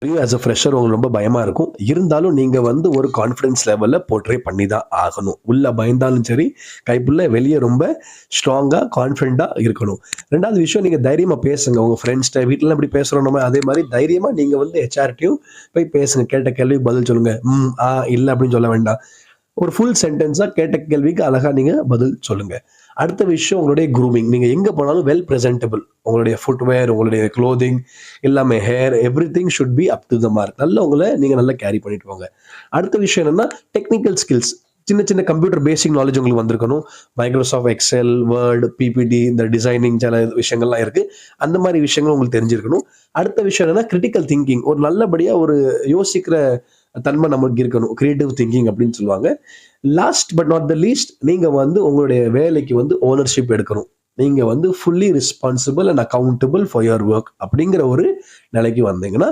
As a fresher உங்களுக்கு ரொம்ப பயமா இருக்கும். இருந்தாலும் நீங்க வந்து ஒரு கான்ஃபிடன்ஸ் லெவல்ல போர்ட்ரே பண்ணி தான் ஆகணும். உள்ள பயந்தாலும் சரி, கைப்புள்ள வெளிய ரொம்ப ஸ்ட்ராங்கா, கான்ஃபிடென்ட்டா இருக்கணும். 2வது விஷயம் நீங்க தைரியமா பேசுங்க. உங்க ஃப்ரெண்ட்ஸ்ட்ட வீட்லலாம் எப்படி பேசுறோம் நம்ம, அதே மாரி தைரியமா நீங்க வந்து ஹெச்ஆர்ட்டயும் போய் பேசுங்க. கேட்ட கேள்விக்கு பதில் சொல்லுங்க. ம், ஆ, இல்ல அப்படின்னு சொல்ல வேண்டாம். ஒரு ஃபுல் சென்டென்ஸா கேட்ட கேள்விக்கு அழகா நீங்க பதில் சொல்லுங்க. அடுத்த விஷயம் உங்களுடைய க்ரூமிங். நீங்க எங்க போனாலும் வெல் பிரசன்டபிள். உங்களுடைய ஃபுட்வேர், உங்களுடைய க்ளோதிங் எல்லாமே hair everything should be up to the mark. நல்ல உங்கள நீங்க நல்லா கேரி பண்ணிட்டு போங்க. அடுத்த விஷயம் என்னன்னா, டெக்னிக்கல் ஸ்கில்ஸ். சின்ன சின்ன கம்ப்யூட்டர் பேசிக் நாலேட்ஜ் உங்களுக்கு வந்திருக்கணும். மைக்ரோசாஃப்ட் எக்ஸெல், வேர்ட், பிபிடி இந்த டிசைனிங் சில விஷயங்கள்லாம் இருக்கு. அந்த மாரி விஷயங்கள் உங்களுக்கு தெரிஞ்சிருக்கணும். அடுத்த விஷயம் என்னன்னா, கிரிட்டிக்கல் திங்கிங். ஒரு நல்லபடியா ஒரு யோசிக்கிற தன்மை நமக்கு இருக்கணும். கிரியேட்டிவ் திங்கிங் அப்படின்னு சொல்லுவாங்க. Last but not the least நீங்க வந்து உங்களுடைய வேலைக்கு வந்து ஓனர்ஷிப் எடுக்கணும். நீங்க வந்து fully responsible and accountable for your work அப்படிங்கிற ஒரு நிலைக்கு வந்தீங்கன்னா,